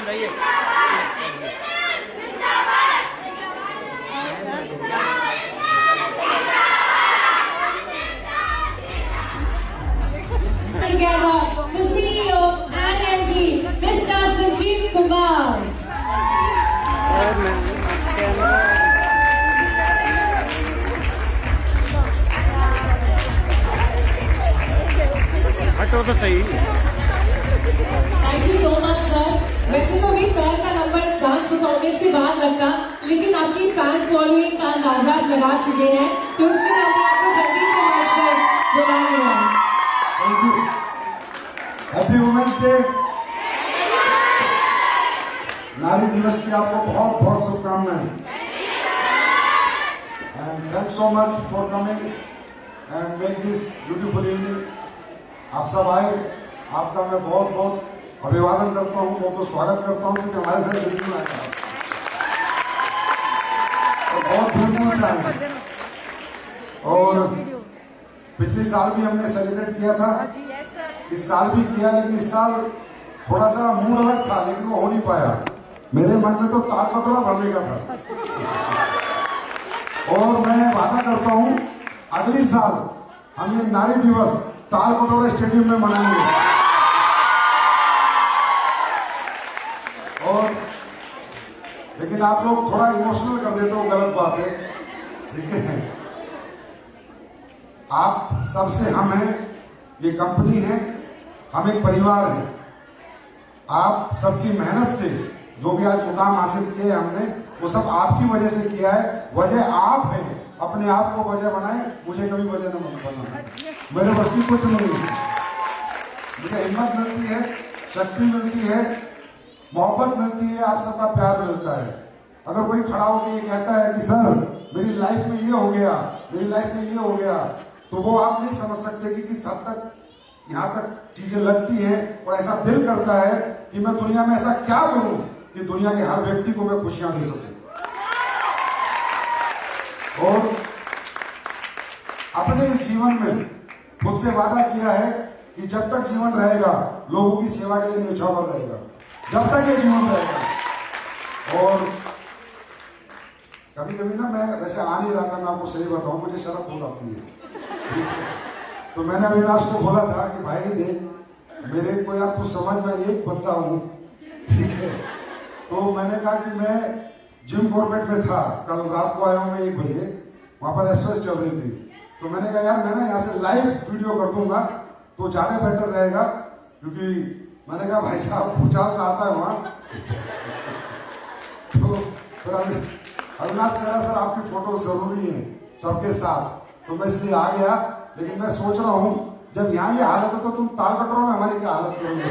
Together, the CEO and MD, Mr. Sanjeev Kumar. हटो तो सही। Thank you so much sir. वैसे तो भी सर का नंबर डांस परफॉर्मेंस के बाद लगता, लेकिन आपकी फैन फॉलोइंग का अंदाजा लगा चुके हैं, तो उसके लिए हमने आपको जल्दी से मंच पर बुला लिया। Thank you. Happy women's day. नारी दिवस की आपको बहुत बहुत शुभकामनाएं। And thanks so much for coming and make this beautiful evening. आप सब आए, आपका मैं बहुत बहुत अभिवादन करता हूँ, बहुत स्वागत करता हूँ, क्योंकि हमारे साथ दिल्ली में आया और बहुत दूर दूर से आए। और पिछले साल भी हमने सेलिब्रेट किया था, इस साल भी किया, लेकिन इस साल थोड़ा सा मूड अलग था, लेकिन वो हो नहीं पाया। मेरे मन में तो ताल कटोरा भरने का था। और मैं वादा करता हूँ अगली साल हम ये नारी दिवस ताल कटोरा स्टेडियम में मनाएंगे। और लेकिन आप लोग थोड़ा इमोशनल कर देते हो, गलत बात है, ठीक है। आप सबसे हम हैं, ये कंपनी है, हम एक परिवार है। आप सबकी मेहनत से जो भी आज मुकाम हासिल किए हमने, वो सब आपकी वजह से किया है। वजह आप हैं, अपने आप को वजह बनाए, मुझे कभी वजह न बनना। मेरे बस की कुछ नहीं है। मुझे हिम्मत मिलती है, शक्ति मिलती है, मोहब्बत मिलती है, आप सबका प्यार मिलता है। अगर कोई खड़ा होकर ये कहता है कि सर मेरी लाइफ में ये हो गया, मेरी लाइफ में ये हो गया, तो वो आप नहीं समझ सकते कि किस हद तक यहाँ तक चीजें लगती हैं। और ऐसा दिल करता है कि मैं दुनिया में ऐसा क्या करूं कि दुनिया के हर व्यक्ति को मैं खुशियां दे सकूं। और अपने इस जीवन में खुद से वादा किया है कि जब तक जीवन रहेगा लोगों की सेवा के लिए न्यौछावर रहेगा, जब तक ये जीवन रहेगा। और कभी कभी ना मैं वैसे आ नहीं रहा था, मैं आपको सही बताऊं, मुझे शर्म हो जाती है, ठीक है। तो मैंने अविनाश को बोला था कि भाई देख, मेरे को यार तू समझ, मैं एक बंदा हूं, ठीक है। तो मैंने कहा कि मैं जिम कॉर्बेट में था, कल रात को आया हूं मैं 1 बजे, वहां पर एक्सप्रेस चल रही थी। तो मैंने कहा यार मैं ना यहाँ से लाइव वीडियो कर दूंगा तो ज्यादा बेटर रहेगा, क्योंकि मैंने कहा भाई साहब भूचाल से आता है वहां। तो फिर अविनाश कह रहा सर आपकी फोटो जरूरी है सबके साथ, तो मैं इसलिए आ गया। लेकिन मैं सोच रहा हूं जब यहाँ ये हालत है तो तुम ताल कटोरा में हमारी क्या हालत करोगे।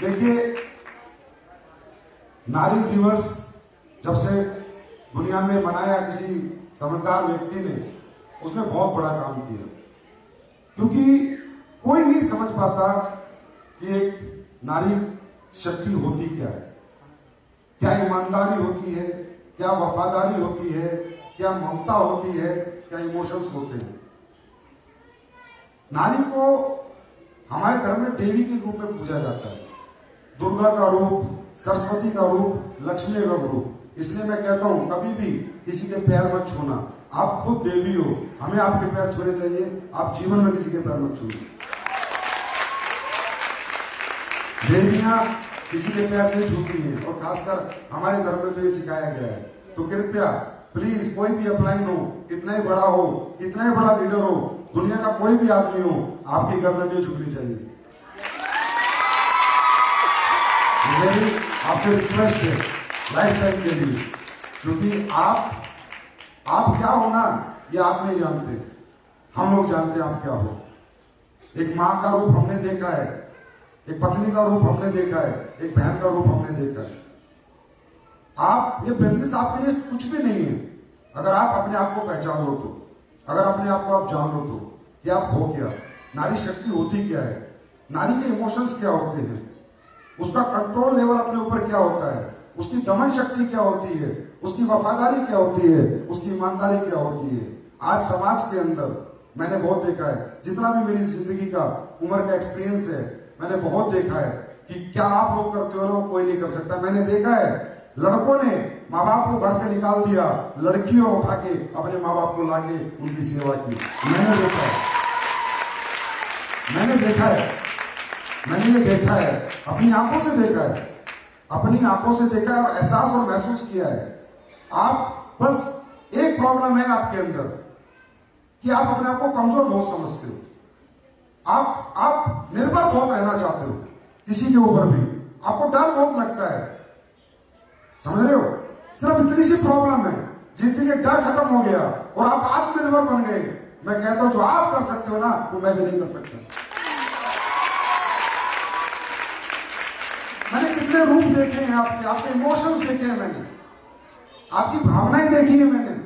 देखिए, नारी दिवस जब से दुनिया में मनाया किसी समझदार व्यक्ति ने, उसने बहुत बड़ा काम किया। क्योंकि कोई नहीं समझ पाता कि एक नारी शक्ति होती क्या है, क्या ईमानदारी होती है, क्या वफादारी होती है, क्या ममता होती है, क्या इमोशंस होते हैं। नारी को हमारे धर्म में देवी के रूप में पूजा जाता है, दुर्गा का रूप, सरस्वती का रूप, लक्ष्मी का रूप। इसलिए मैं कहता हूं कभी भी किसी के पैर मत छूना, आप खुद देवी हो, हमें आपके पैर छूने चाहिए, आप जीवन में किसी के पैर मत छूना। देवियां किसी के पैर नहीं छूती हैं, और खासकर हमारे धर्म में तो ये सिखाया गया है। तो कृपया प्लीज, कोई भी अपलाइन हो, कितना ही बड़ा हो, कितना ही बड़ा लीडर हो, दुनिया का कोई भी आदमी हो, आपकी गर्दन नहीं झुकनी चाहिए। मेरी आपसे रिक्वेस्ट है लाइफ टाइम के लिए, क्योंकि आप क्या हो ना, ये आप नहीं जानते, हम लोग जानते हैं आप क्या हो। एक माँ का रूप हमने देखा है, एक पत्नी का रूप हमने देखा है, एक बहन का रूप हमने देखा है। आप, ये बिजनेस आपके लिए कुछ भी नहीं है अगर आप अपने आप को पहचान लो तो, अगर अपने आप को आप जान लो तो कि आप हो क्या, नारी शक्ति होती क्या है, नारी के इमोशंस क्या होते हैं, उसका कंट्रोल लेवल अपने ऊपर क्या होता है, उसकी दमन शक्ति क्या होती है, उसकी वफादारी क्या होती है, उसकी ईमानदारी क्या होती है। आज समाज के अंदर मैंने बहुत देखा है, जितना भी मेरी जिंदगी का उम्र का एक्सपीरियंस है, मैंने बहुत देखा है कि क्या आप लोग करते हो ना वो कोई नहीं कर सकता। मैंने देखा है लड़कों ने माँ बाप को घर से निकाल दिया, लड़कियों उठा के अपने माँ बाप को लाके उनकी सेवा की। मैंने देखा है, मैंने देखा है, मैंने ये देखा है, अपनी आंखों से देखा है, अपनी आंखों से देखा है और एहसास और महसूस किया है। आप बस एक प्रॉब्लम है आपके अंदर कि आप अपने आप को कमजोर बहुत समझते हो। आप निर्भर बहुत रहना चाहते हो किसी के ऊपर भी, आपको डर बहुत लगता है, समझ रहे हो। सिर्फ इतनी सी प्रॉब्लम है, जिस दिन ये डर खत्म हो गया और आप आत्मनिर्भर बन गए, मैं कहता हूं जो आप कर सकते हो ना वो मैं भी नहीं कर सकता। मैंने कितने रूप देखे हैं आपके इमोशंस देखे हैं, मैंने आपकी भावनाएं देखी है। मैंने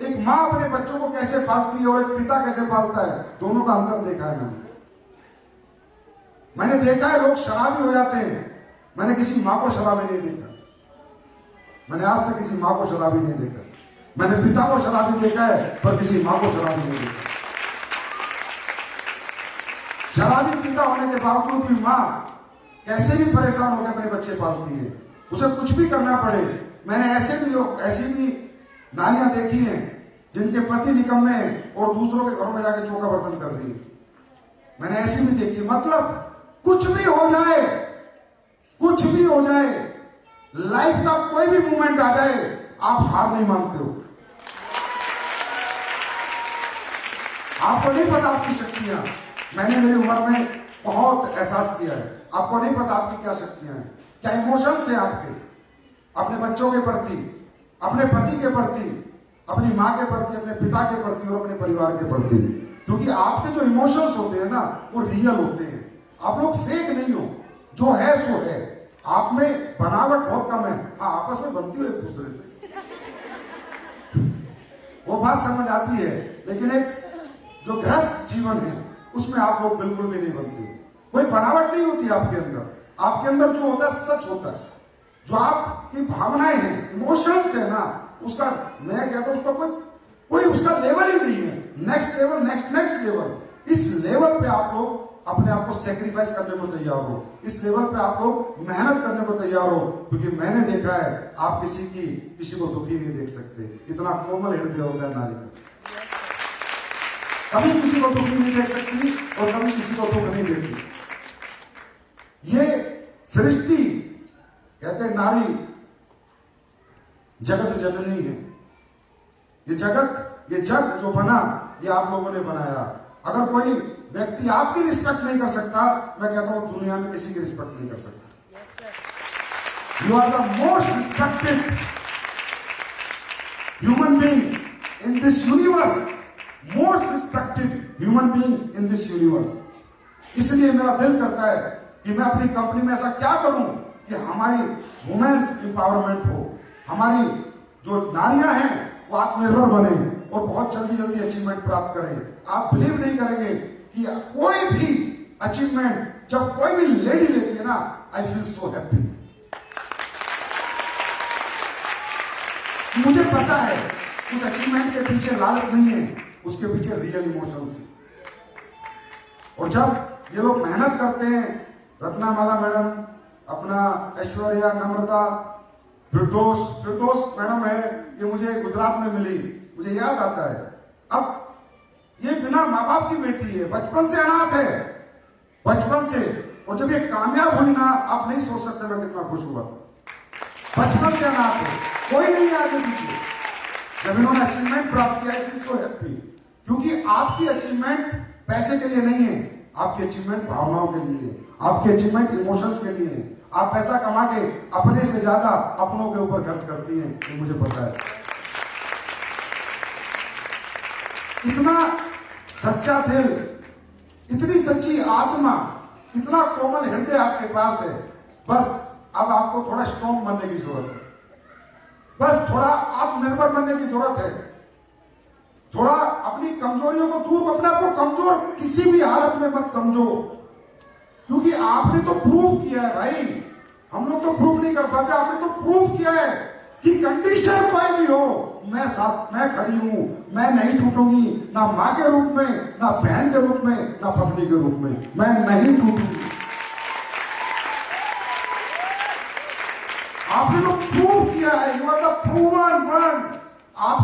एक माँ अपने बच्चों को कैसे पालती है और एक पिता कैसे पालता है, दोनों का अंतर देखा है मैंने देखा है लोग शराबी हो जाते हैं, मैंने किसी माँ को शराबी नहीं देखा। मैंने आज तक किसी माँ को शराबी नहीं देखा। मैंने पिता को शराबी देखा है पर किसी माँ को शराबी नहीं देखा। शराबी पिता होने के बावजूद भी माँ कैसे भी परेशान होकर अपने बच्चे पालती है, उसे कुछ भी करना पड़े। मैंने ऐसी भी नारियां देखी हैं जिनके पति निकम्मे हैं और दूसरों के घरों में जाके चौका बर्तन कर रही है। मैंने ऐसी भी देखी। मतलब कुछ भी हो जाए, कुछ भी हो जाए, लाइफ का कोई भी मोमेंट आ जाए, आप हार नहीं मानते हो। आपको नहीं पता आपकी शक्तियां, मैंने मेरी उम्र में बहुत एहसास किया है। आपको नहीं पता आपकी क्या शक्तियां हैं, क्या इमोशंस हैं आपके, अपने बच्चों के प्रति, अपने पति के प्रति, अपनी मां के प्रति, अपने पिता के प्रति और अपने परिवार के प्रति। क्योंकि आपके जो इमोशंस होते हैं ना वो रियल होते हैं। आप लोग फेक नहीं हो, जो है सो है। आप में बनावट बहुत कम है। हाँ, आपस में बनती हो एक दूसरे से, वो बात समझ आती है। लेकिन एक जो गृहस्थ जीवन है उसमें आप लोग बिल्कुल भी नहीं बनते। कोई बनावट नहीं होती आपके अंदर। आपके अंदर जो होता है सच होता है। जो आपकी भावनाएं हैं, इमोशंस है ना, उसका मैं कहता हूं उसका कोई उसका लेवल ही नहीं है। Next level, next level. इस लेवल पे आप लोग अपने आप को सेक्रीफाइस करने को तैयार हो। इस लेवल पे आप लोग मेहनत करने को तैयार हो। क्योंकि मैंने देखा है आप किसी को दुखी नहीं देख सकते। इतना कोमल हृदय होगा नारी का, कभी किसी को दुखी नहीं देख सकती और कभी किसी को दुख नहीं देती। ये सृष्टि कहते हैं नारी जगत जननी है। ये जग जो बना ये आप लोगों ने बनाया। अगर कोई व्यक्ति आपकी रिस्पेक्ट नहीं कर सकता, मैं कहता हूं दुनिया में किसी की रिस्पेक्ट नहीं कर सकता। You are the most respected human being in this universe, most respected human being in this universe. इसलिए मेरा दिल करता है कि मैं अपनी कंपनी में ऐसा क्या करूं कि हमारी वुमेन्स एम्पावरमेंट हो, हमारी जो नारियां हैं वो आत्मनिर्भर बने और बहुत जल्दी अचीवमेंट प्राप्त करें। आप बिलीव नहीं करेंगे कि कोई भी अचीवमेंट जब कोई भी लेडी लेती है ना, आई फील सो हैप्पी। मुझे पता है उस अचीवमेंट के पीछे लालच नहीं है, उसके पीछे रियल इमोशंस है। और जब ये लोग मेहनत करते हैं, रत्नामाला मैडम, अपना ऐश्वर्या, नम्रता, फिरदौस मैडम है, ये मुझे गुजरात में मिली, मुझे याद आता है। अब ये बिना माँ बाप की बेटी है, बचपन से अनाथ है, बचपन से। और जब ये कामयाब हुई ना, आप नहीं सोच सकते मैं कितना खुश हुआ था। बचपन से अनाथ है, कोई नहीं है आगे पीछे। जब इन्होंने अचीवमेंट प्राप्त किया, आई फील सो हैप्पी। क्योंकि आपकी अचीवमेंट पैसे के लिए नहीं है, आपकी अचीवमेंट भावनाओं के लिए है, आपकी अचीवमेंट इमोशंस के लिए है। आप पैसा कमा के अपने से ज्यादा अपनों के ऊपर खर्च करती हैं, ये मुझे पता है। इतना सच्चा दिल, इतनी सच्ची आत्मा, इतना कोमल हृदय आपके पास है। बस अब आपको थोड़ा स्ट्रॉन्ग बनने की जरूरत है, बस थोड़ा आत्मनिर्भर बनने की जरूरत है। थोड़ा अपनी कमजोरियों को दूर, अपने आप को कमजोर किसी भी हालत में मत समझो। क्योंकि आपने तो प्रूव किया है भाई, हम लोग तो प्रूव नहीं कर पाते, आपने तो प्रूव किया है कि कंडीशन कोई भी हो, मैं खड़ी हूं, मैं नहीं टूटूंगी, ना मां के रूप में, ना बहन के रूप में, ना पत्नी के रूप में, मैं नहीं टूटूंगी।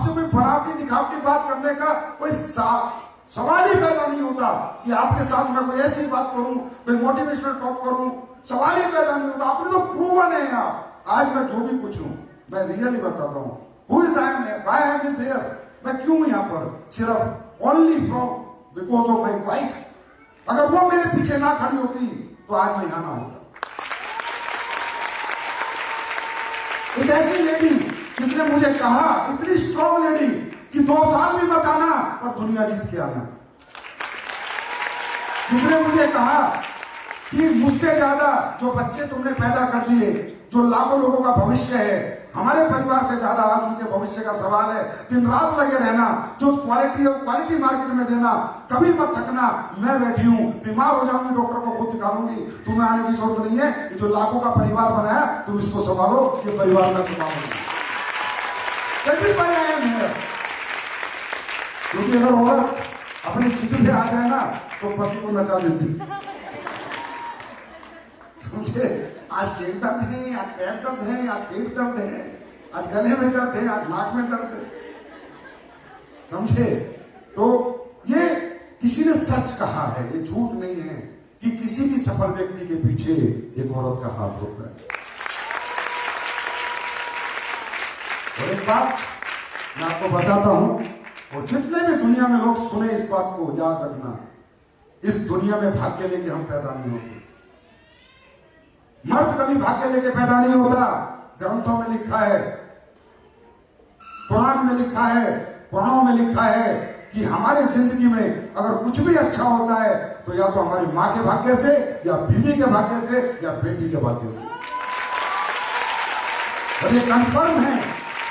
आपसे कोई बनावटी दिखावटी बात करने का कोई सवाल ही पैदा नहीं होता कि आपके साथ मैं कोई ऐसी बात करूं, कोई मोटिवेशनल टॉक करूं, सवाल ही पैदा नहीं होता। आपने तो प्रूवन है यार। आज मैं जो भी कुछ हूं मैं रियली बताता हूं। Who is I am, why I am this here, मैं क्यों यहां पर, सिर्फ only from because of my wife. अगर वो मेरे पीछे ना खड़ी होती तो आज मैं यहां ना होता। एक ऐसी लेडी जिसने मुझे कहा, इतनी स्ट्रॉन्ग लेडी कि 2 साल भी बताना और दुनिया जीत के आना, जिसने मुझे कहा कि मुझसे ज्यादा जो बच्चे तुमने पैदा कर दिए, जो लाखों लोगों का भविष्य है, हमारे परिवार से ज्यादा आज उनके भविष्य का सवाल है। दिन रात लगे रहना, जो क्वालिटी मार्केट में देना, कभी मत थकना। मैं बैठी हूं, बीमार हो जाऊंगी डॉक्टर को खुद दिखा लूंगी, तुम्हें आने की जरूरत नहीं है। ये जो लाखों का परिवार बनाया तुम इसको संभालो, ये परिवार का संभालो। क्योंकि अगर औरत अपनी चित्र पे आ जाए ना तो पति को नचा देती। समझे? आज शेर दर्द है, आज पैर दर्द है, आज पेट दर्द है, आज गले में दर्द है, आज नाक में दर्द है। समझे? तो ये किसी ने सच कहा है, ये झूठ नहीं है कि किसी भी सफल व्यक्ति के पीछे एक औरत का हाथ होता है। और एक बात मैं आपको बताता हूं, और जितने भी दुनिया में लोग सुने इस बात को याद रखना, इस दुनिया में भाग्य लेके हम पैदा नहीं होते। मर्द कभी भाग्य लेके पैदा नहीं होता। ग्रंथों में लिखा है, कुरान में लिखा है, पुराणों में लिखा है कि हमारे जिंदगी में अगर कुछ भी अच्छा होता है तो या तो हमारी मां के भाग्य से, या बीवी के भाग्य से, या बेटी के भाग्य से। और ये कंफर्म है,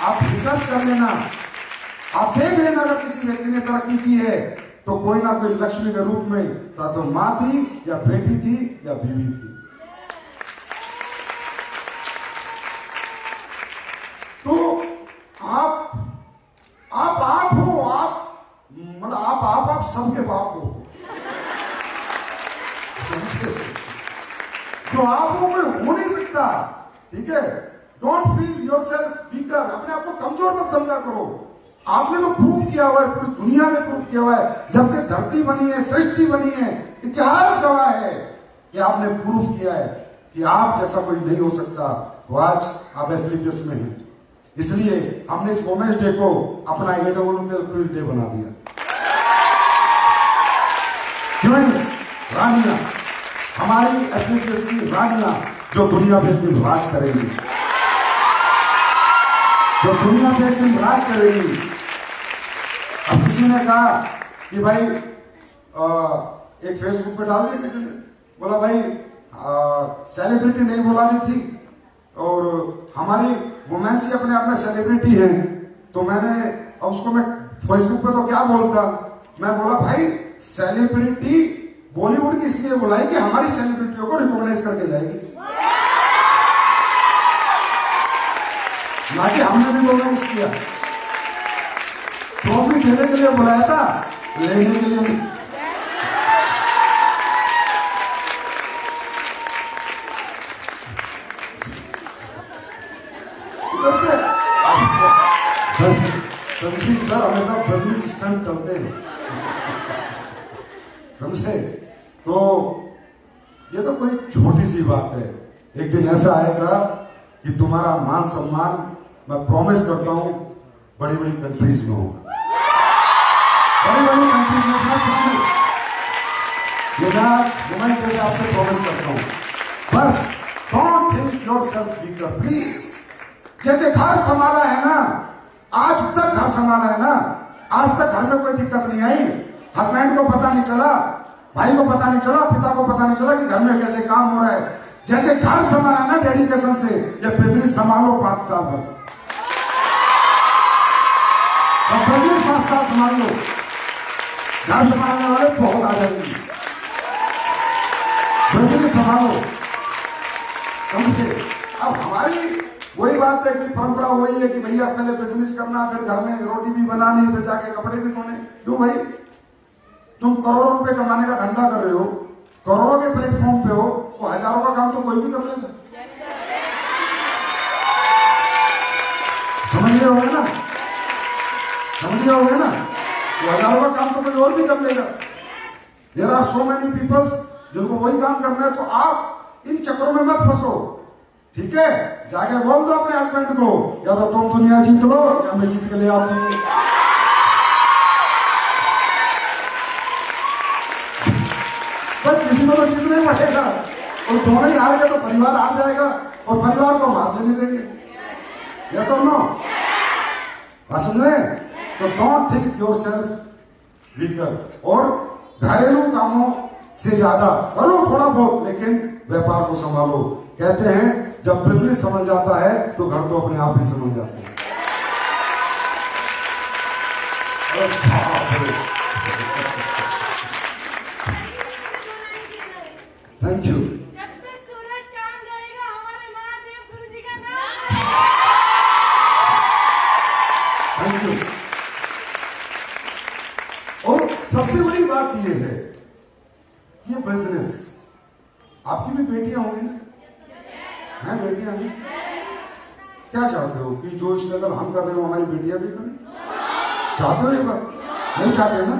आप रिसर्च कर लेना, आप देख लेना। अगर किसी व्यक्ति ने तरक्की की है तो कोई ना कोई लक्ष्मी के रूप में या तो मां थी, या बेटी थी, या बीवी थी। तो आप हो, मतलब आप सबके बाप हो। समझे? जो आप हो कोई हो नहीं सकता। ठीक है? डोंट फील योरसेल्फ वीकर, अपने आप को कमजोर मत समझा करो। आपने तो प्रूव किया हुआ है, पूरी दुनिया में प्रूव किया हुआ है। जब से धरती बनी है, सृष्टि बनी है, इतिहास गवाह है कि आपने प्रूव किया है कि आप जैसा कोई नहीं हो सकता। तो आज आप एसलीपीएस में हैं, इसलिए हमने इस वुमेन्स डे को अपना AWL डे बना दिया। क्वींस, रानियां, हमारी एसलीपीएस की रानियां जो दुनिया पे एक दिन राज करेगी, जो दुनिया पे एक दिन राज करेगी। अब किसी ने कहा कि भाई एक फेसबुक पे डाल दिया, किसी ने बोला भाई सेलिब्रिटी नहीं बुलानी थी और हमारी वुमेन्स ही अपने आप में सेलिब्रिटी है। तो मैंने उसको मैं फेसबुक पे तो क्या बोलता, मैं बोला भाई सेलिब्रिटी बॉलीवुड की इसलिए बुलाई कि हमारी सेलिब्रिटियों को रिकॉग्नाइज करके जाएगी, ना कि हमने भी रिकॉग्नाइज किया। ट्रॉफी देने के लिए बुलाया था, लेने के लिए नहीं। संजीव सर हमेशा बिजनेस स्टंट चलते हैं। समझे? तो ये तो कोई छोटी सी बात है। एक दिन ऐसा आएगा कि तुम्हारा मान सम्मान, मैं प्रॉमिस करता हूं, बड़ी बड़ी कंट्रीज में होगा, बड़ी बड़ी कंट्रीज में प्रॉमिस। ये मैं आज वुमेन्स डे आपसे प्रॉमिस करता हूं। बस don't think yourself weaker please. जैसे घर संभाला है ना, आज तक घर संभाला है ना, आज तक घर में कोई दिक्कत नहीं आई, हस्बैंड को पता नहीं चला, भाई को पता नहीं चला, पिता को पता नहीं चला कि घर में कैसे काम हो रहा है। जैसे घर संभाला ना डेडिकेशन से, ये बिजनेस संभालो 5 साल बस, और बिजनेस 5 साल संभाल लो, घर संभालने वाले बहुत आ जाएंगे। बिजनेस संभालो। समझे? अब हमारी वही बात है कि परंपरा वही है कि भैया पहले बिजनेस करना, फिर घर में रोटी भी बनानी, फिर जाके कपड़े भी धोने। क्यों भाई? तुम करोड़ों रुपए कमाने का धंधा कर रहे हो, करोड़ों के प्लेटफॉर्म पे हो, तो हजारों का काम तो कोई भी कर लेगा। समझ रहे हो ना? समझ गए होंगे ना, तो हजारों का काम तो कोई और भी कर लेगा। There are so many peoples जिनको वही काम करना है, तो आप इन चक्करों में मत फंसो, ठीक है? जाके बोल दो अपने हस्बैंड को, या तो तुम दुनिया जीत लो या मैं जीत के ले आती हूँ। पर किसी को तो जीतना ही पड़ेगा, और दोनों ही हार गए तो परिवार हार जाएगा और परिवार को मारने नहीं देंगे। यस और नो? बात सुन रहे? तो don't think your self weaker, और घरेलू कामों से ज्यादा करो थोड़ा बहुत, लेकिन व्यापार को संभालो। कहते हैं जब बिजनेस समझ जाता है तो घर तो अपने आप ही समझ जाते हैं। Thank you. जब तक सूरज चांद रहेगा हमारे महादेव गुरु जी का नाम। Thank you. और सबसे बड़ी बात यह है कि ये बिजनेस, आपकी भी बेटियां होंगी ना? हैं बेटियां हैं? क्या चाहते हो कि जो स्ट्रगल हम कर रहे हो हमारी बेटियां भी करें? चाहते हो ये बात? नहीं चाहते ना?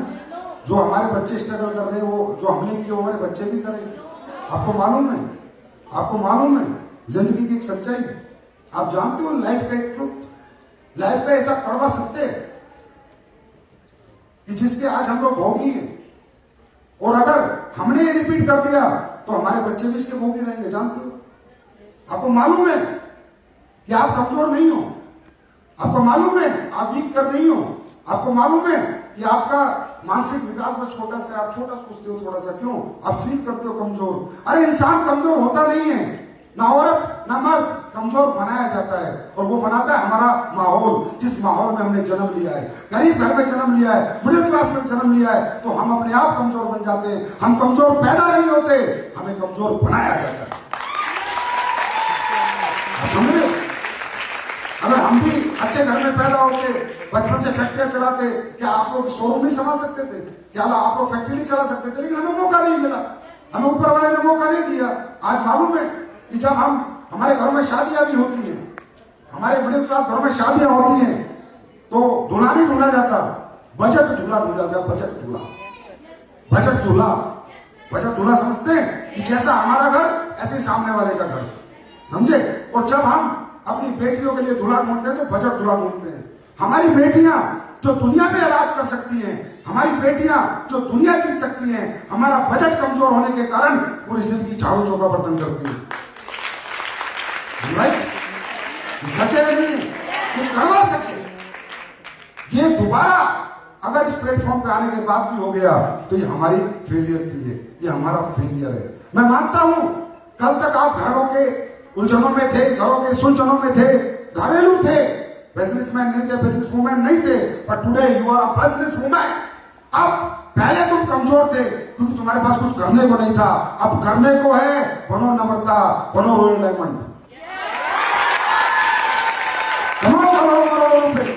जो हमारे बच्चे स्ट्रगल कर रहे हैं, वो जो हमने किया वो हमारे बच्चे भी करें। आपको मालूम है, आपको मालूम है जिंदगी की एक सच्चाई, आप जानते हो लाइफ का एक ट्रुथ, लाइफ का ऐसा कड़वा सत्य है कि जिसके आज हम लोग भोगी हैं, और अगर हमने ये रिपीट कर दिया तो हमारे बच्चे भी इसके भोगी रहेंगे। जानते हो? आपको मालूम है कि आप कमजोर नहीं हो, आपको मालूम है आप वीक कर नहीं हो, आपको मालूम है कि आपका मानसिक विकास में छोटा सा, आप छोटा सोचते हो थोड़ा सा, क्यों? आप फील करते हो कमजोर। अरे इंसान कमजोर होता नहीं है, ना औरत ना मर्द, कमजोर बनाया जाता है, और वो बनाता है हमारा माहौल। जिस माहौल में हमने जन्म लिया है, गरीब घर में जन्म लिया है, मिडिल क्लास में जन्म लिया है, तो हम अपने आप कमजोर बन जाते हैं। हम कमजोर पैदा नहीं होते, हमें कमजोर बनाया जाता है। समझ रहे हो? अगर हम भी अच्छे घर में पैदा होते, बचपन से फैक्ट्रियां चलाते, क्या आप लोग शोरूम नहीं संभाल सकते थे? क्या आप लोग फैक्ट्री नहीं चला सकते थे? लेकिन हमें मौका नहीं मिला, हमें ऊपर वाले ने मौका नहीं दिया। आज मालूम है कि जब हमारे घरों में शादियां भी होती हैं, हमारे मिडिल क्लास घरों में शादियां होती हैं, तो दूल्हा नहीं ढूंढा जाता, बजट दूल्हा ढूंढा जाता। बजट दूल्हा, बजट दूल्हा, बजट दूल्हा समझते हैं कि जैसा हमारा घर ऐसे सामने वाले का घर, समझे? और जब हम अपनी बेटियों के लिए दूल्हा ढूंढते हैं तो बजट दूल्हा ढूंढते हैं। हमारी बेटियां जो दुनिया पे राज कर सकती हैं, हमारी बेटियां जो दुनिया जीत सकती हैं, हमारा बजट कमजोर होने के कारण पूरी जिंदगी झाड़ू चौका बर्तन करती है। राइट? सच है नहीं? ये कड़वा सच है। ये दोबारा अगर इस प्लेटफॉर्म पे आने के बाद भी हो गया तो ये हमारी फेलियर की है, ये हमारा फेलियर है। मैं मानता हूं कल तक आप घरों के उलझनों में थे, घरों के सुलझनों में थे, घरेलू थे, बिजनेसमैन नहीं थे, बिजनेस वुमेन नहीं थे, पर today you are a business women. अब पहले तुम कमजोर थे क्योंकि तुम्हारे पास कुछ करने को नहीं था, अब करने को है। बनो नम्रता, बनो रॉयल डायमंड, कमाओ करोड़ों रुपए,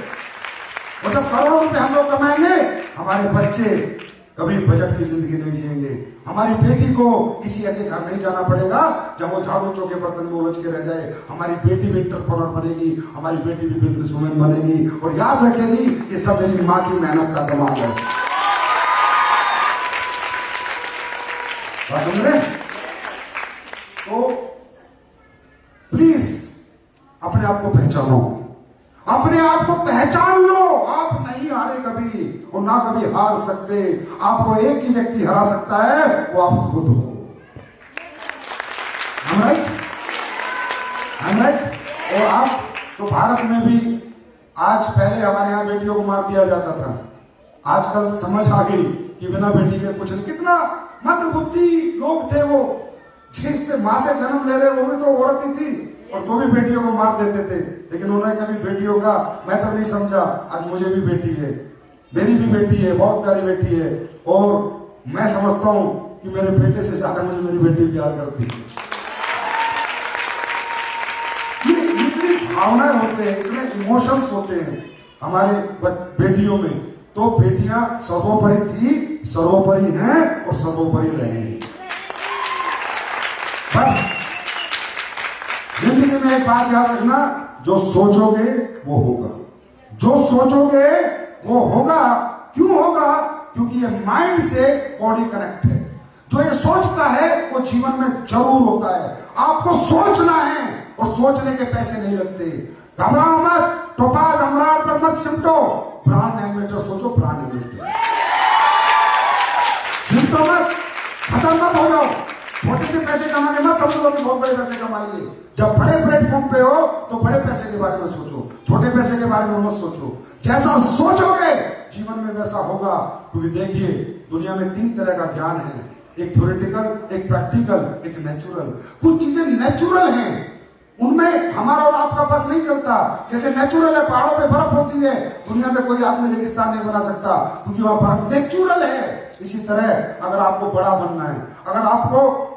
और जब करोड़ों रुपए हम लोग कमाएंगे, हमारे बच्चे कभी बजट की जिंदगी नहीं जिएंगे। हमारी बेटी को किसी ऐसे घर नहीं जाना पड़ेगा जब वो झाड़ू चौके बर्तन में उलझ के रह जाए। हमारी बेटी भी एंटरप्रेन्योर बनेगी, हमारी बेटी भी बिजनेस वुमेन बनेगी, और याद रखेगी ये सब मेरी माँ की मेहनत का कमाल है। बात समझ रहे? तो प्लीज अपने आप को पहचानो, अपने आप को पहचान लो। आप नहीं हारे कभी, और ना कभी हार सकते। आपको एक ही व्यक्ति हरा सकता है, वो आप खुद हो। राइट? और आप तो भारत में भी आज, पहले हमारे यहाँ बेटियों को मार दिया जाता था, आजकल समझ आ गई कि बिना बेटी के कुछ नहीं। कितना मंदबुद्धि लोग थे वो, जिससे मां से जन्म ले रहे वो भी तो औरत ही थी, और तो भी बेटियों को मार देते थे। लेकिन उन्होंने कभी बेटियों का महत्व नहीं समझा। आज मुझे भी बेटी है, मेरी भी बेटी है, बहुत प्यारी बेटी है, और मैं समझता हूं कि मेरे बेटे से ज्यादा मुझे मेरी बेटी प्यार करती है। ये इतनी भावनाएं होते हैं, इतने इमोशंस होते हैं हमारे बेटियों में। तो बेटियां सर्वोपरि थी, सर्वोपरि हैं, और सर्वोपरि रहेंगी। बस जिंदगी में एक बात याद रखना, जो सोचोगे वो होगा, जो सोचोगे वो होगा। क्यों होगा? क्योंकि ये माइंड से बॉडी कनेक्ट है। जो ये सोचता है वो जीवन में जरूर होता है। आपको सोचना है और सोचने के पैसे नहीं लगते। घबराओ मत, टोपाज अमराल पर मत सिमटो, ब्रांड एम्बेसडर सोचो, ब्रांड एम्बेसडर सिमटो मत, खत्म मत हो जाओ। छोटे से पैसे कमाने मत समझो कि बहुत बड़े पैसे कमा लिए। जब बड़े प्लेटफॉर्म पे हो तो बड़े पैसे के बारे में सोचो, छोटे पैसे के बारे में मत सोचो। जैसा सोचोगे जीवन में वैसा होगा। क्योंकि देखिए दुनिया में 3 तरह का ज्ञान है, एक थ्योरेटिकल, एक प्रैक्टिकल, एक नेचुरल। कुछ चीजें नेचुरल हैं, उनमें हमारा और आपका बस नहीं चलता। जैसे नेचुरल है, पहाड़ों पे बर्फ होती है, दुनिया में कोई आदमी रेगिस्तान नहीं बना सकता क्योंकि वहां बर्फ नेचुरल है। इसी तरह अगर आपको बड़ा बनना है, अगर आपको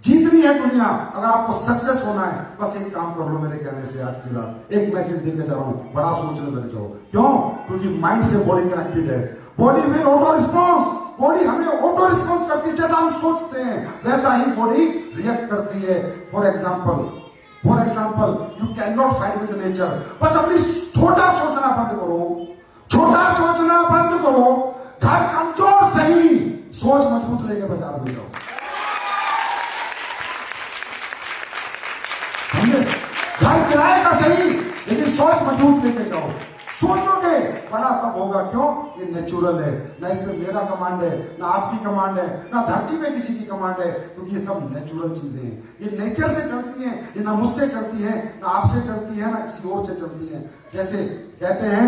जीतनी है दुनिया, अगर आपको सक्सेस होना है, बस एक काम कर लो मेरे कहने से। आज की रात एक मैसेज देके जा रहा हूं, बड़ा सोचने लग जाओ। क्यों? क्योंकि माइंड से बॉडी कनेक्टेड है। बॉडी में ऑटो रिस्पॉन्स, बॉडी हमें ऑटो रिस्पॉन्स करती है। जैसा हम सोचते हैं वैसा ही बॉडी रिएक्ट करती है। For example you can not fight with nature. बस अपनी छोटा सोचना बंद करो, छोटा सोचना बंद करो। घर कमजोर सही, सोच मजबूत लेके बाजार में जाओ। समझे? घर किराए का सही, लेकिन सोच मजबूत लेके जाओ। सोचोगे बड़ा तब होगा। क्यों? ये नेचुरल है। ना इसमें मेरा कमांड है, ना आपकी कमांड है, ना धरती पे किसी की कमांड है, क्योंकि ये सब नेचुरल चीजें हैं। ये नेचर से चलती हैं। ये ना मुझसे चलती है, ना आपसे चलती है, ना किसी और से चलती है। जैसे कहते हैं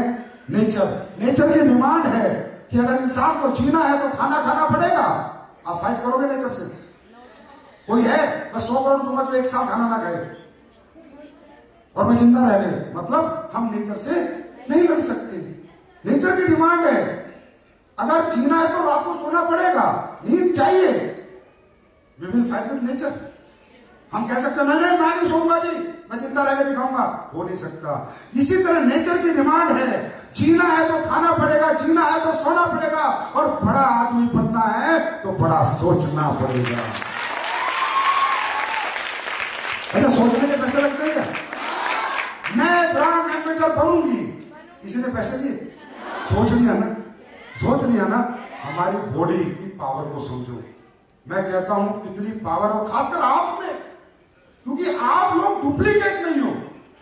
नेचर की डिमांड है कि अगर इंसान को जीना है तो खाना खाना पड़ेगा। आप फाइट करोगे नेचर से? कोई है मैं 100 करोड़ दूंगा जो एक साल खाना ना खाए और मैं जिंदा रह गए? मतलब हम नेचर से नहीं लड़ सकते। नेचर की डिमांड है, अगर जीना है तो रात को सोना पड़ेगा, नींद चाहिए। We will fight with nature. हम कह सकते हैं नहीं मैं नहीं सोऊंगा जी, मैं जिंदा रह के दिखाऊंगा, हो नहीं सकता। इसी तरह नेचर की डिमांड है, जीना है तो खाना पड़ेगा, जीना है तो सोना पड़ेगा, और बड़ा आदमी बनना है तो बड़ा सोचना पड़ेगा। अच्छा, सोचने के पैसे लगते हैं? मैं ब्रांड एम्बेसडर बनूंगी, किसी ने पैसे दिए? सोच लिया ना। हमारी बॉडी की पावर को समझो। मैं कहता हूं कितनी पावर हो, खासकर आप में, क्योंकि आप लोग डुप्लीकेट नहीं हो।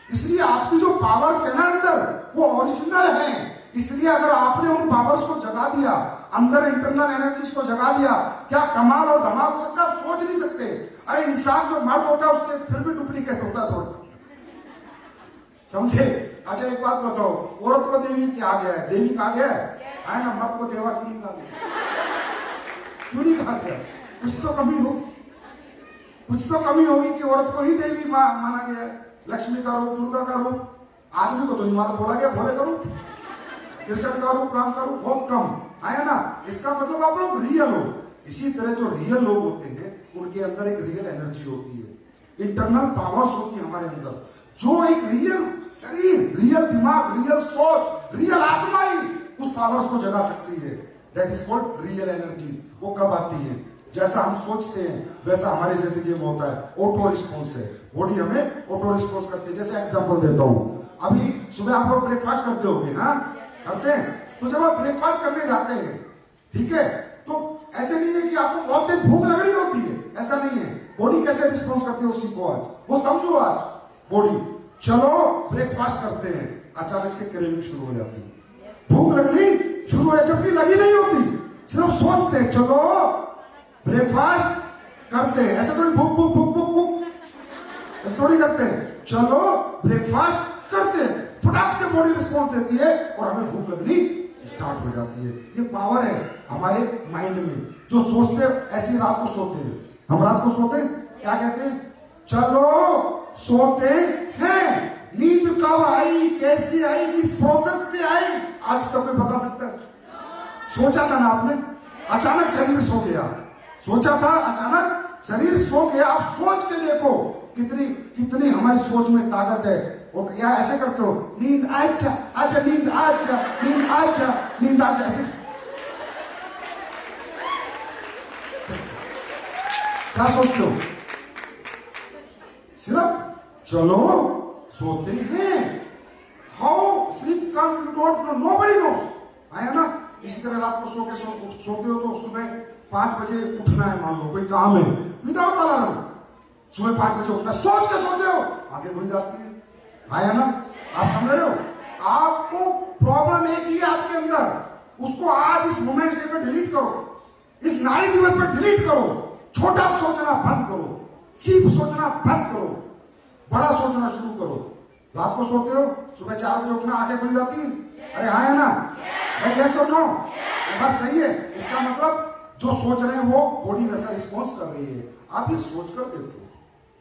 इसलिए आपकी जो पावर्स है ना अंदर, वो ओरिजिनल है। इसलिए अगर आपने उन पावर्स को जगा दिया, अंदर इंटरनल एनर्जीज को जगा दिया, क्या कमाल और धमाल हो सकता है? आप सोच नहीं सकते। अरे इंसान जो मर्द होता है उसके फिर भी डुप्लीकेट होता है थोड़ा, समझे? अच्छा एक बात बताओ, औरत को देवी क्या गया है? देवी कहा गया है ना? मर्द को देवा क्यों नहीं कहा गया? क्यों नहीं कहा गया? कुछ तो कमी होगी कि औरत को ही देवी माना गया है। लक्ष्मी का रूप, दुर्गा का रूप, आदमी को तो नहीं माना, बोला गया भोले का रूप, कृष्ण का रूप, राम का रूप बहुत कम है ना। इसका मतलब आप लोग रियल हो। इसी तरह जो रियल लोग होते हैं उनके अंदर एक रियल एनर्जी होती है, इंटरनल पावर्स होती है हमारे अंदर, जो एक रियल शरीर, रियल दिमाग, रियल सोच, रियल आत्मा ही उस पावर्स को जगा सकती है। That is called real energies. वो कब आती है? जैसा हम सोचते हैं वैसा हमारी जिंदगी में होता है। ऑटो रिस्पॉन्स है, बॉडी हमें ऑटो रिस्पॉन्स करती है। जैसे एग्जांपल देता हूं, अभी सुबह आप लोग ब्रेकफास्ट करते होंगे, हाँ करते हैं। तो जब आप ब्रेकफास्ट करने जाते हैं, ठीक है, तो ऐसे नहीं है कि आपको बहुत तेज भूख लग रही होती है, ऐसा नहीं है। बॉडी कैसे रिस्पॉन्स करती है उसी को आज वो समझो। आज बॉडी चलो ब्रेकफास्ट करते हैं, अचानक से क्रेविंग शुरू हो जाती है, भूख लगनी शुरू हो, जबकि लगी नहीं होती, सिर्फ सोचते हैं चलो ब्रेकफास्ट करते हैं। ऐसे थोड़ी भूख भूख भूख भूख भूख ऐसे थोड़ी करते हैं, चलो ब्रेकफास्ट करते हैं, फटाक से बॉडी रिस्पॉन्स देती है और हमें भूख लगनी स्टार्ट हो जाती है। ये पावर है हमारे माइंड में। जो सोचते ऐसी रात को सोते हैं, हम रात को सोते हैं क्या कहते हैं? चलो सोते हैं। नींद कब आई, कैसी आई, किस प्रोसेस से आई, आज तक कोई बता सकता है? सोचा था ना आपने, अचानक शरीर सो गया, सोचा था अचानक शरीर सो गया। आप सोच के देखो कितनी हमारी सोच में ताकत है। और या ऐसे करते हो, नींद आजा आजा, नींद आजा, नींद आजा, नींद आजा, ऐसे क्या सोचते हो? सिर्फ चलो सोते हैं। How sleep come you don't know, nobody nose, है ना। इसी तरह रात को सोते हो तो सुबह 5 बजे उठना है, मान लो कोई काम है, विदाउट अलार्म सुबह 5 बजे उठना, सोच के सोते हो, आगे खुल जाती है ना। आप समझ रहे हो? आपको प्रॉब्लम एक ही है आपके अंदर, उसको आज इस वुमेन्स डे पे डिलीट करो, इस नारी दिवस पे डिलीट करो। छोटा सोचना बंद करो, चीप सोचना बंद करो, बड़ा सोचना शुरू करो। रात को सोते हो, सुबह 4 बजे उठना, आंखें खुल जाती है, अरे हाँ है ना भाई, यस और नो, बात सही है। इसका मतलब जो सोच रहे हैं वो बॉडी वैसा रिस्पॉन्स कर रही है। आप ये सोच कर देखो,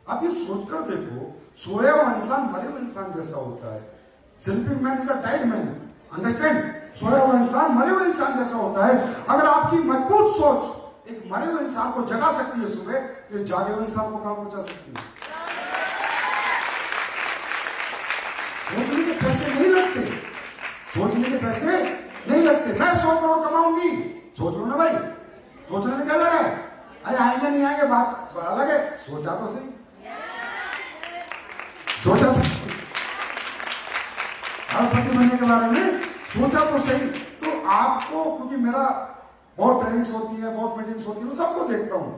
आप ये सोच कर देखो, सोया हुआ इंसान मरे हुए इंसान जैसा होता है। Sleeping man is a dead man, understand. सोया हुआ इंसान मरे हुए इंसान जैसा होता है। अगर आपकी मजबूत सोच एक मरे हुए इंसान को जगा सकती है सुबह, तो जागे हुए इंसान को काम पहुंचा सकती है। सोचने के पैसे नहीं लगते, सोचने के पैसे नहीं लगते। मैं 100 करोड़ कमाऊंगी, सोच लो ना भाई, सोचने में क्या जा रहा है? अरे आएंगे नहीं आएंगे बात अलग है, सोचा तो सही, सोचा तो सही। अरबपति बनने के बारे में सोचा तो सही। तो आपको, क्योंकि मेरा बहुत ट्रेनिंग्स होती है, बहुत मीटिंग्स होती है, मैं सबको देखता हूं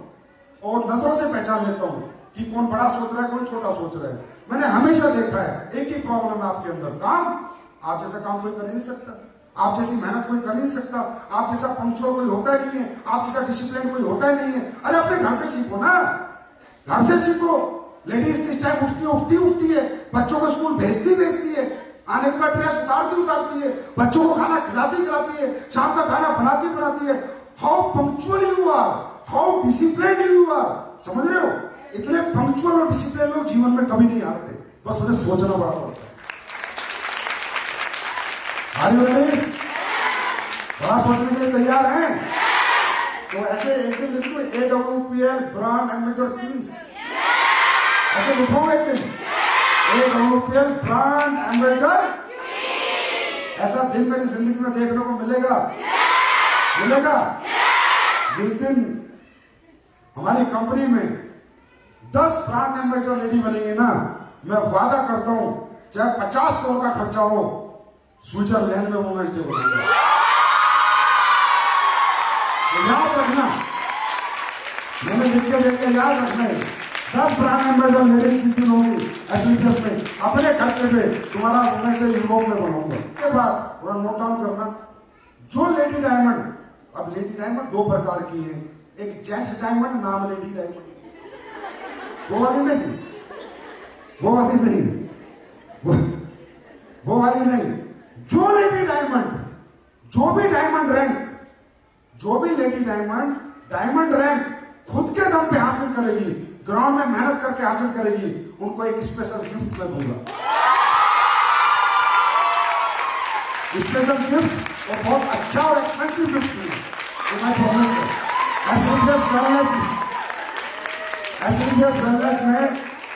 और नजरों से पहचान लेता हूं कि कौन बड़ा सोच रहा है, कौन छोटा सोच रहा है। मैंने हमेशा देखा है एक ही प्रॉब्लम है आपके अंदर, काम। आप जैसा काम कोई कर ही नहीं सकता, आप जैसी मेहनत कोई कर ही नहीं सकता, आप जैसा पंक्चुअल कोई होता ही नहीं है, आप जैसा डिसिप्लिन कोई होता ही नहीं है। अरे अपने घर से सीखो ना, घर से सीखो। लेडीज किस टाइम उठती है, बच्चों को स्कूल भेजती है, आने के बाद ड्रेस उतारती है, बच्चों को खाना खिलाती है, शाम का खाना बनाती है। How punctual you are, how discipline you are, समझ रहे हो? इतने पंक्चुअल और डिसिप्लिन लोग जीवन में कभी नहीं हारते, बस उन्हें सोचना बड़ा पड़ता है। बड़ा सोचने के लिए तैयार हैं? तो ऐसे एक दिन लिखो AWPL ब्रांड एम्बेसडर प्लीज, ऐसे लिखो एक दिन AWPL ब्रांड एम्बेसडर। ऐसा दिन मेरी जिंदगी में देखने को मिलेगा जिस दिन हमारी कंपनी में 10 ब्रांड एम्बेसडर लेडी बनेंगे ना, मैं वादा करता हूं चाहे 50 करोड़ का खर्चा हो, स्विट्जरलैंड में वुमेन्स डे बनाएंगे। याद रखना, मैंने लिख के दे दिया, याद रखना है। 10 ब्रांड एम्बेसडर लेडीज जिस दिन होंगी एसलीपीएस में, अपने खर्चे पे तुम्हारा वुमेन्स डे यूरोप में बनाऊंगा। के बाद थोड़ा नोट डाउन करना, जो लेडी डायमंड, अब लेडी डायमंड 2 प्रकार की है, एक जेंट्स डायमंड, नाम लेडी डायमंड, वो वाली नहीं, वो वाली नहीं। जो लेडी डायमंड, जो भी डायमंड रैंक, जो भी लेडी डायमंड रैंक खुद के दम पे हासिल करेगी, ग्राउंड में मेहनत करके हासिल करेगी, उनको एक स्पेशल गिफ्ट मैं दूंगा। स्पेशल गिफ्ट और बहुत अच्छा और एक्सपेंसिव गिफ्ट दूंगा, मैं प्रॉमिस है। एसलीपीएस वेलनेस में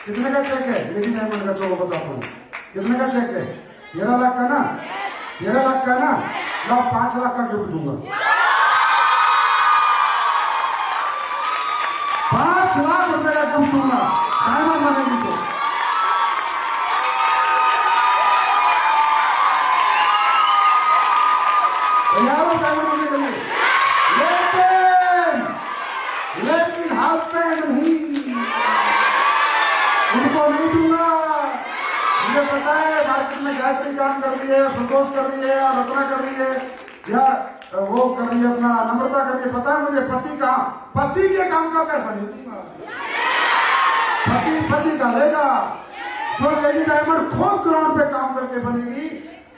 कितने का चेक है लेडी डायमंड का? चलो बताता हूँ कितने का चेक है। 13 लाख का ना, 13 लाख का ना, लो 5 लाख का गिफ्ट दूंगा। 5 लाख रुपए का गिफ्ट दूंगा, डायमंड बनेगी तो। तैयार हो डायमंड होने के लिए? लेकिन हस्बैंड नहीं, उनको नहीं दूंगा। मुझे पता है मार्केट में गायत्री काम कर रही है, प्रदोष कर रही है, रत्ना कर रही है, या वो कर रही है, अपना नम्रता कर रही है। पता है मुझे पति के काम का पैसा नहीं दूंगा, पति का लेगा। जो लेडी डायमंड खुद ग्राउंड पे काम करके बनेगी,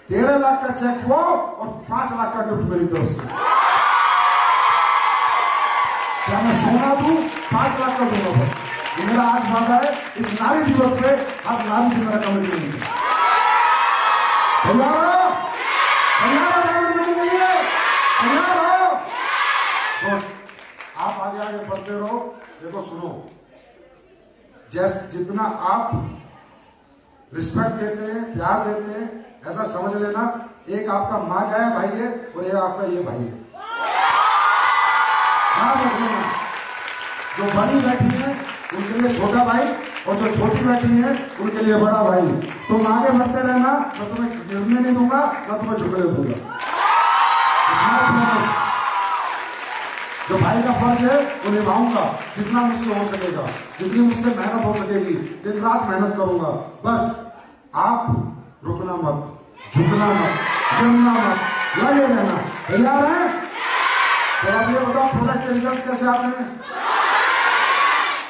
13 लाख का चेक वो और 5 लाख का गिफ्ट मेरी तरफ से। क्या मैं सोना दूं? 5 लाख का दूंगा बस। ये मेरा आज वादा है, इस नारी दिवस पे आप नारी से मेरा कमिटमेंट है। तैयार हो डायमंड बनने के लिए? तैयार हो? तो आप आगे बढ़ते रहो। देखो सुनो, जितना आप रिस्पेक्ट देते हैं, प्यार देते हैं, ऐसा समझ लेना एक आपका माँ जाया भाई है और एक आपका ये भाई है। याद रख लेना, जो बड़ी बैठी है उनके लिए छोटा भाई और जो छोटी बेटी है उनके लिए बड़ा भाई, तुम आगे बढ़ते रहना, मैं तुम्हें गिरने नहीं दूंगा, मैं तुम्हें झुकने दूंगा। जो भाई का फर्ज है वो निभाऊंगा, जितना मुझसे हो सकेगा, जितनी मुझसे मेहनत हो सकेगी, दिन रात मेहनत करूंगा। बस आप रुकना मत, झुकना मत, गिरना मत, लगे रहना। तैयार हैं? तो आप ये बताओ प्रोडक्ट के रिजल्ट कैसे आते हैं?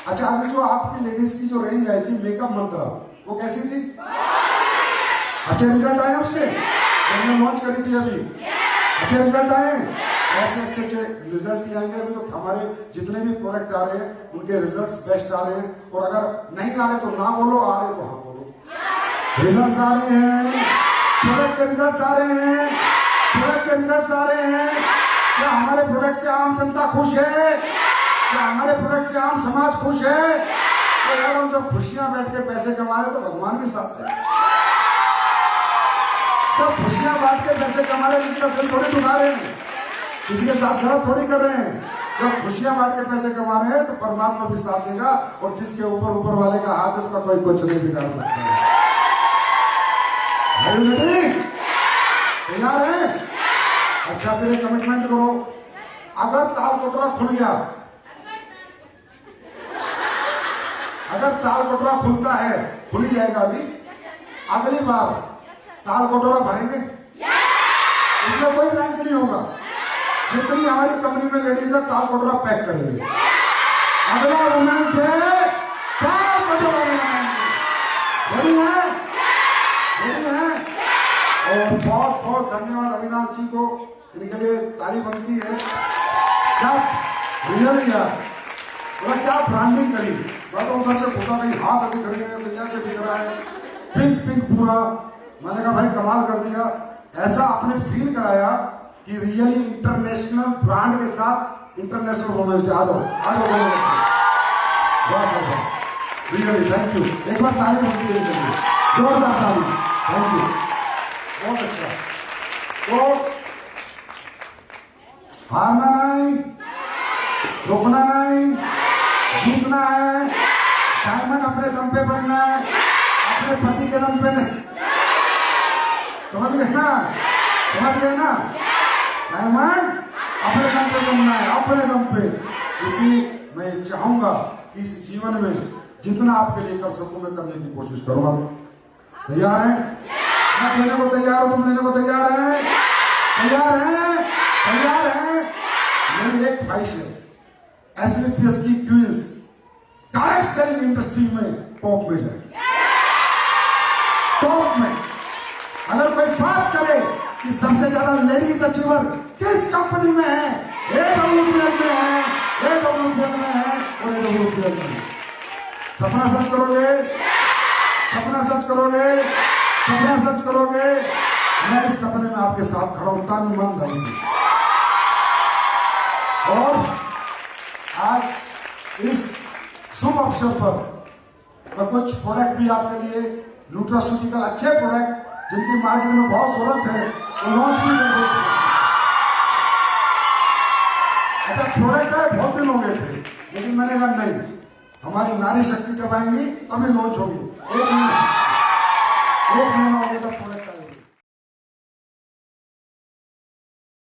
अच्छा, अभी जो आपकी लेडीज की जो रेंज आई थी मेकअप मंत्रा, वो कैसी थी? अच्छे रिजल्ट आए उसके? हमने लॉन्च करी थी अभी, अच्छे रिजल्ट आए। ऐसे अच्छे अच्छे रिजल्ट भी आएंगे। अभी तो हमारे जितने भी प्रोडक्ट आ रहे हैं उनके रिजल्ट्स बेस्ट आ रहे हैं। और अगर नहीं आ रहे तो ना बोलो, आ रहे तो हाँ बोलो। रिजल्ट्स आ रहे हैं, प्रोडक्ट के रिजल्ट्स आ रहे हैं, प्रोडक्ट के रिजल्ट्स आ रहे हैं। क्या हमारे प्रोडक्ट से आम जनता खुश है? क्या हमारे प्रोडक्ट से आम समाज खुश है? तो यार हम जब खुशियां बैठ के पैसे कमा रहे तो भगवान भी साथ है। जब खुशियां बांट के पैसे कमा रहे किसी का दिल थोड़ी दुखा रहे हैं, किसी के साथ गलत थोड़ी कर रहे हैं। जब खुशियां बांट के पैसे कमा रहे हैं तो परमात्मा भी साथ देगा, और जिसके ऊपर वाले का हाथ है उसका कोई कुछ नहीं बिगाड़ सकता है। तैयार है? अच्छा, फिर एक कमिटमेंट करो, अगर ताल कोटरा खुल गया, अगर ताल कोटरा खुलता है, खुल ही जाएगा अभी, अगली बार ताल कोटरा भरेंगे, इसमें कोई रैंक नहीं होगा। जितनी हमारी कंपनी में लेडीज है ताल कोटरा पैक करेंगे। अगला रोमांच है ताल कोटरा बनाएंगे। रेडी है? रेडी है? और बहुत बहुत धन्यवाद अविनाश जी को, इनके लिए ताली बनती है। क्या रिजल्ट यार, बोला क्या ब्रांडिंग करी। मैं तो उधर से पूछा भाई हाथ अभी खड़ी है, दुनिया से दिख रहा है, पिंक पिंक पूरा। मैंने कहा भाई कमाल कर दिया। ऐसा आपने फील कराया कि रियली इंटरनेशनल ब्रांड के साथ इंटरनेशनल वुमेन्स डे। आ जाओ, आ जाओ, बस रियली थैंक यू। एक बार ताली बनती है, जोरदार ताली, थैंक यू, बहुत अच्छा। तो हारना नहीं, रुकना नहीं, जीतना है। डायमंड अपने दम पे बनना है, अपने पति के दम पे नहीं। समझ गए ना? समझ गए ना? डायमंड अपने दम पे बनना है, अपने दम पे। क्योंकि मैं चाहूंगा कि इस जीवन में जितना आपके लिए कर सकूं मैं करने की कोशिश करूंगा। तैयार हैं? मैं देने को तैयार हूं, तुम लेने को तैयार हैं? तैयार हैं? तैयार हैं? मेरी एक ख्वाहिश है, एसलीपीएस की क्वींस डायरेक्ट सेलिंग इंडस्ट्री में टॉप में जाए, टॉप में। अगर कोई बात करे कि सबसे ज्यादा लेडीज अचीवर किस कंपनी में है, AWPL में है, AWPL में है और AWPL में है। सपना सच करोगे? सपना सच करोगे? सपना सच करोगे? मैं इस सपने में आपके साथ खड़ा हूं, तन मन धन से। और आज इस शुभ अवसर पर मैं कुछ प्रोडक्ट भी आपके लिए, न्यूट्रास्यूटिकल अच्छे प्रोडक्ट जिनकी मार्केट में बहुत जरूरत है, वो लॉन्च भी कर देते हैं। अच्छा प्रोडक्ट है, बहुत दिन हो गए थे, लेकिन मैंने कहा नहीं, हमारी नारी शक्ति जब आएंगी तभी लॉन्च होगी। एक महीना